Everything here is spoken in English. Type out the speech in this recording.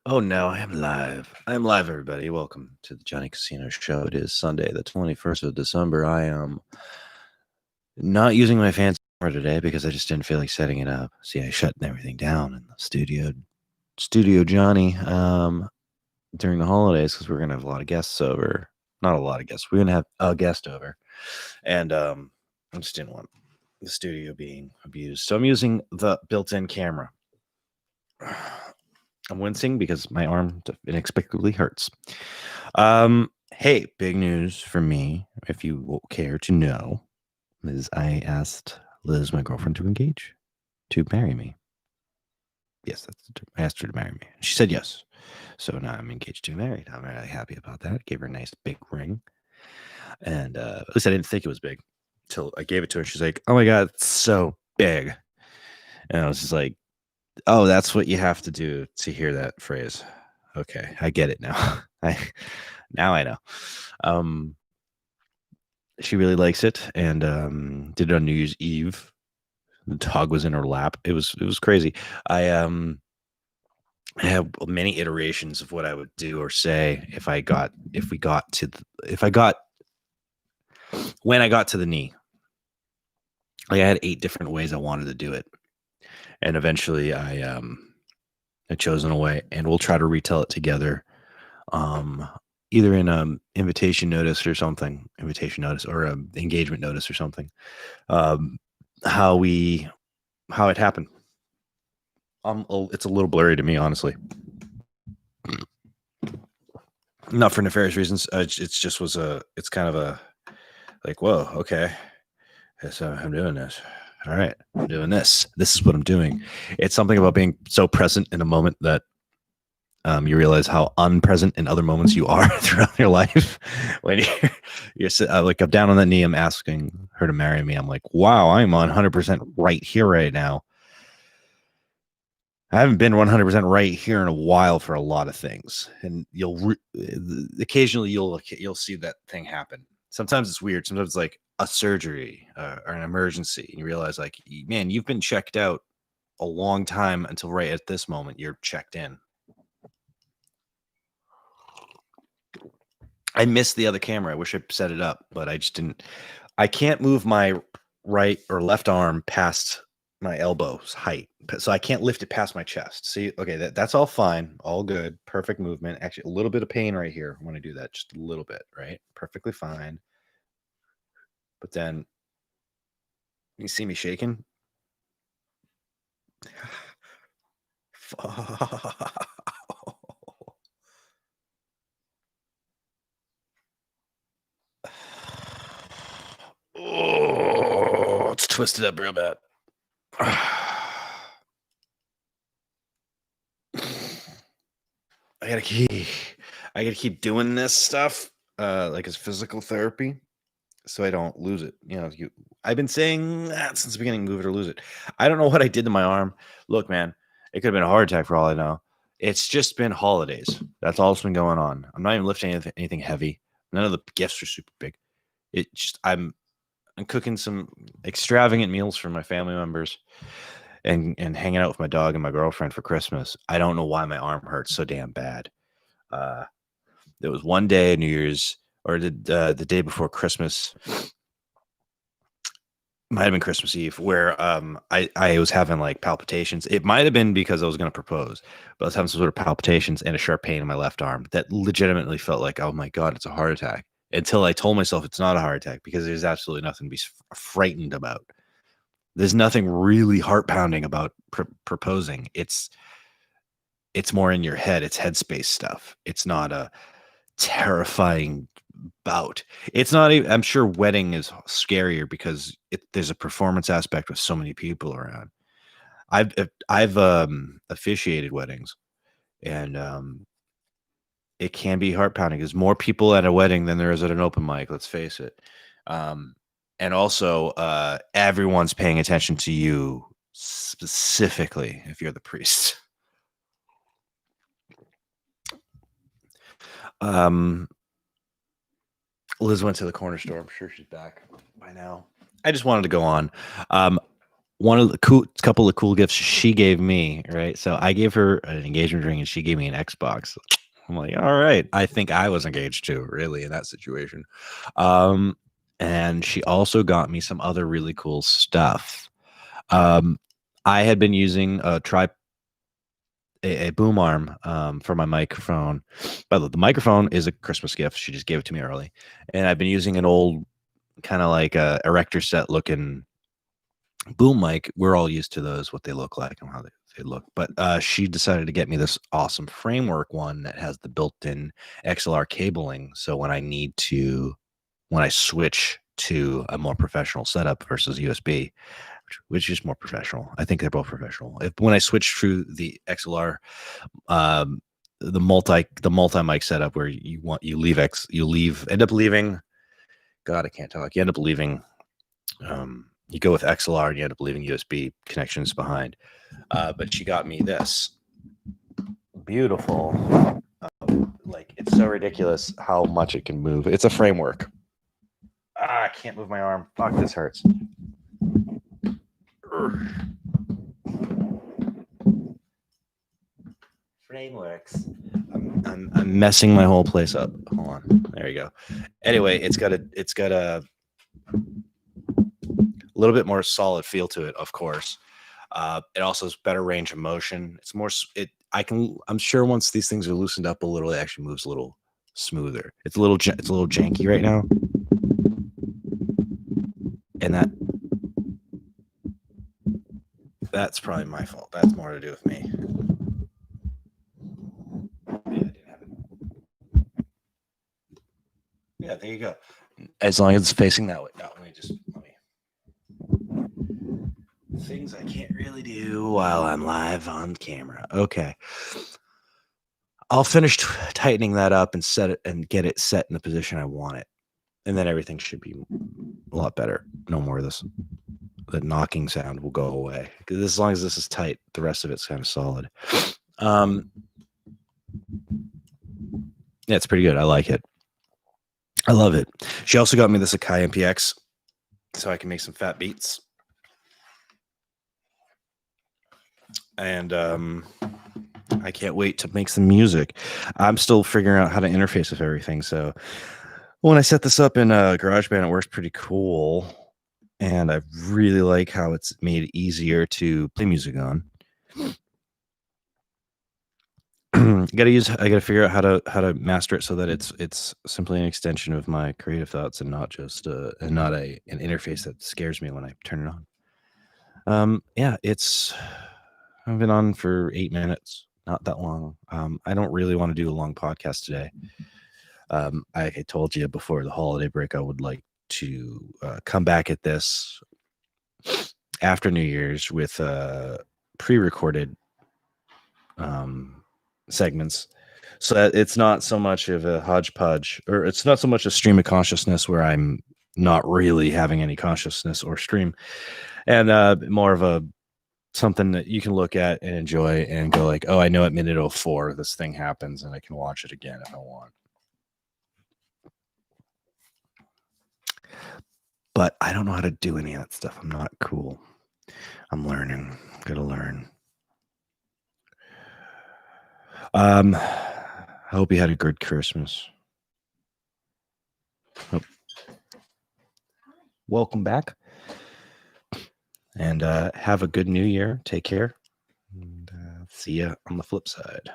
Oh no, I am live. I am live, everybody. Welcome to the Johnny Casino Show. It is Sunday, the 21st of December. I am not using my fancy camera today because I just didn't feel like setting it up. See, I shut everything down in the Studio Johnny, during the holidays because we're gonna have a lot of guests over. Not a lot of guests. We're gonna have a guest over, and I just didn't want the studio being abused, so I'm using the built-in camera. I'm wincing because my arm inexplicably hurts. Hey, big news for me, if you will care to know, is I asked Liz, my girlfriend, to marry me. Yes, I asked her to marry me. She said yes. So now I'm engaged to be married. I'm really happy about that. Gave her a nice big ring. And at least I didn't think it was big until I gave it to her. She's like, oh my God, it's so big. And I was just like, oh, that's what you have to do to hear that phrase. Okay, I get it now. Now I know. She really likes it, and did it on New Year's Eve. The dog was in her lap. It was crazy. I have many iterations of what I would do or say if I got when I got to the knee. Like, I had 8 different ways I wanted to do it, and eventually I chosen a way, and we'll try to retell it together. Either in invitation notice or engagement notice or something. How it happened. It's a little blurry to me, honestly. Not for nefarious reasons. It's just was it's kind of a like, whoa, okay. So I'm doing this. All right, I'm doing this. This is what I'm doing. It's something about being so present in a moment that you realize how unpresent in other moments you are throughout your life. When you're like, I'm down on that knee, I'm asking her to marry me. I'm like, wow, I'm 100% right here, right now. I haven't been 100% right here in a while for a lot of things, and occasionally you'll see that thing happen. Sometimes it's weird. Sometimes it's like a surgery or an emergency, and you realize, like, man, you've been checked out a long time until right at this moment you're checked in. I missed the other camera. I wish I set it up, but I just didn't. I can't move my right or left arm past my elbow's height, so I can't lift it past my chest. See, okay, that's all fine, all good, perfect movement. Actually, a little bit of pain right here when I do that, just a little bit, right? Perfectly fine. But then you see me shaking. Oh, it's twisted up real bad. I gotta keep doing this stuff, like, as physical therapy, so I don't lose it. I've been saying that since the beginning, move it or lose it. I don't know what I did to my arm. Look, man, it could have been a heart attack for all I know. It's just been holidays. That's all that's been going on. I'm not even lifting anything heavy. None of the gifts are super big. It just I'm cooking some extravagant meals for my family members and hanging out with my dog and my girlfriend for Christmas. I don't know why my arm hurts so damn bad. There was one day, New Year's, or the day before Christmas, might have been Christmas Eve, where I was having like palpitations. It might have been because I was going to propose, but I was having some sort of palpitations and a sharp pain in my left arm that legitimately felt like, oh my God, it's a heart attack. Until I told myself it's not a heart attack, because there's absolutely nothing to be frightened about. There's nothing really heart pounding about proposing. It's more in your head. It's headspace stuff. It's not a terrifying bout. It's not even, I'm sure wedding is scarier because there's a performance aspect with so many people around. I've officiated weddings, and it can be heart pounding. There's more people at a wedding than there is at an open mic, let's face it. And also, everyone's paying attention to you specifically if you're the priest. Liz went to the corner store. I'm sure she's back by now. I just wanted to go on. one of the couple of cool gifts she gave me, right? So I gave her an engagement ring and she gave me an Xbox. I'm like, all right, I think I was engaged too, really, in that situation. And she also got me some other really cool stuff. I had been using a boom arm for my microphone. By the way, the microphone is a Christmas gift. She just gave it to me early, and I've been using an old kind of like a erector set looking boom mic. We're all used to those, what they look like and how they look. But she decided to get me this awesome framework one that has the built-in XLR cabling. So when I switch to a more professional setup versus USB, which is more professional. I think they're both professional. When I switch to the XLR, um, the multi mic setup where end up leaving. God, I can't talk. You end up leaving. You go with XLR and you end up leaving USB connections behind. But she got me this beautiful. Like, it's so ridiculous how much it can move. It's a framework. I can't move my arm. Fuck, this hurts. Frameworks. I'm messing my whole place up. Hold on. There you go. Anyway, it's got a little bit more solid feel to it, of course. It also has better range of motion. It's more. I'm sure once these things are loosened up a little, it actually moves a little smoother. It's a little janky right now, and that's probably my fault. That's more to do with me. Yeah, there you go. As long as it's facing that way. No, let me things I can't really do while I'm live on camera. Okay. I'll finish tightening that up and set it and get it set in the position I want it. And then everything should be a lot better. No more of this. The knocking sound will go away. Because as long as this is tight, the rest of it's kind of solid. Yeah, it's pretty good. I like it. I love it. She also got me this Akai MPX so I can make some fat beats. And I can't wait to make some music. I'm still figuring out how to interface with everything. So when I set this up in GarageBand, it works pretty cool. And I really like how it's made it easier to play music on. I gotta figure out how to master it so that it's simply an extension of my creative thoughts and not just an interface that scares me when I turn it on. Yeah, I've been on for 8 minutes, not that long. I don't really want to do a long podcast today. I told you before the holiday break I would like to come back at this after New Year's with pre-recorded segments, so that it's not so much of a hodgepodge, or it's not so much a stream of consciousness where I'm not really having any consciousness or stream, and more of something that you can look at and enjoy and go like, oh, I know at minute 04 this thing happens and I can watch it again if I want. But I don't know how to do any of that stuff. I'm not cool. I'm learning. Gotta learn. I hope you had a good Christmas. Welcome back. And have a good new year. Take care. And see you on the flip side.